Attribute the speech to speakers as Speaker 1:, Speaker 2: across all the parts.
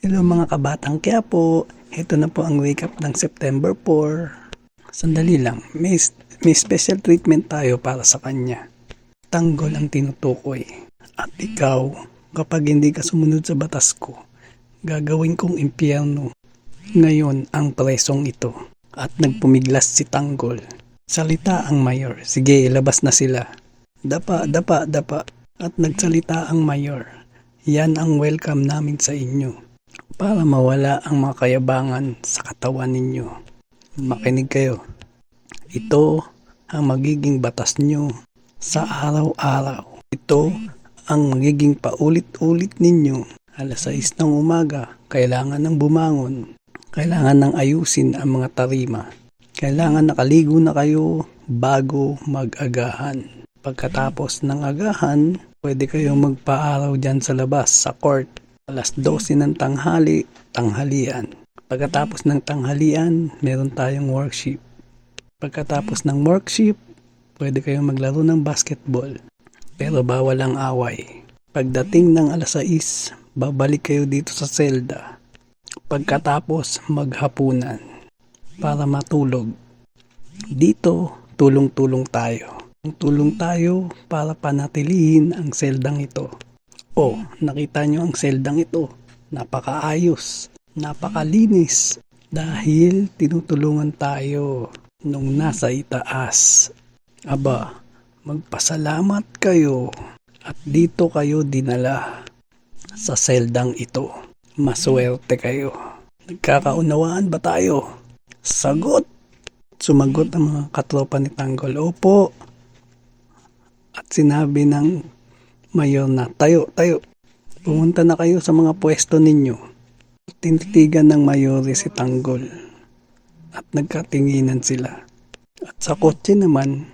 Speaker 1: Hello mga kabatang Quiapo, ito na po ang recap ng September 4. Sandali lang, may special treatment tayo para sa kanya. Tanggol ang tinutukoy. At ikaw, kapag hindi ka sumunod sa batas ko, gagawin kong impyerno. Ngayon ang presong ito. At nagpumiglas si Tanggol. Salita ang mayor. Sige, ilabas na sila. Dapa. At nagsalita ang mayor. Yan ang welcome namin sa inyo. Para mawala ang mga kayabangan sa katawan ninyo. Makinig kayo. Ito ang magiging batas nyo sa araw-araw. Ito ang magiging paulit-ulit ninyo. Alas 6 ng umaga, kailangan ng bumangon. Kailangan ng ayusin ang mga tarima. Kailangan nakaligo na kayo bago mag-agahan. Pagkatapos ng agahan, pwede kayong magpaaraw dyan sa labas, sa court. Alas 12 ng tanghalian. Pagkatapos ng tanghalian, meron tayong worship. Pagkatapos ng worship, pwede kayong maglaro ng basketball. Pero bawal ang away. Pagdating ng alas 6, babalik kayo dito sa selda. Pagkatapos maghapunan para matulog. Dito, tulong-tulong tayo. Tulong tayo para panatilihin ang seldang ito. Nakita nyo ang seldang ito. Napakaayos, napakalinis. Dahil tinutulungan tayo nung nasa itaas. Aba, magpasalamat kayo. At dito kayo dinala sa seldang ito. Maswerte kayo. Nagkakaunawaan ba tayo? Sagot! Sumagot ang mga katropa ni Tanggol. Opo. At sinabi ng mayor na, tayo. Pumunta na kayo sa mga pwesto ninyo. Tinitigan ng mayor si Tanggol. At nagkatinginan sila. At sa kotse naman,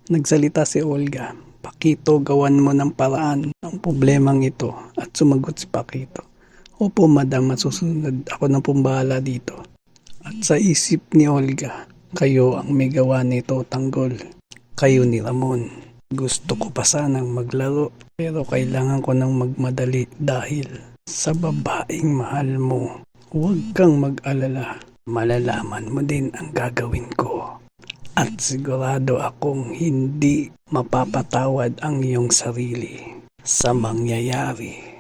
Speaker 1: nagsalita si Olga. Pakito, gawan mo ng paraan ang problemang ito. At sumagot si Pakito. Opo, madam, masusunod. Ako na pumbahala dito. At sa isip ni Olga, kayo ang may gawa nito, Tanggol. Kayo ni Ramon. Gusto ko pa sanang maglaro, pero kailangan ko nang magmadali dahil sa babaeng mahal mo. Huwag kang mag-alala. Malalaman mo din ang gagawin ko. At sigurado akong hindi mapapatawad ang iyong sarili sa mangyayari.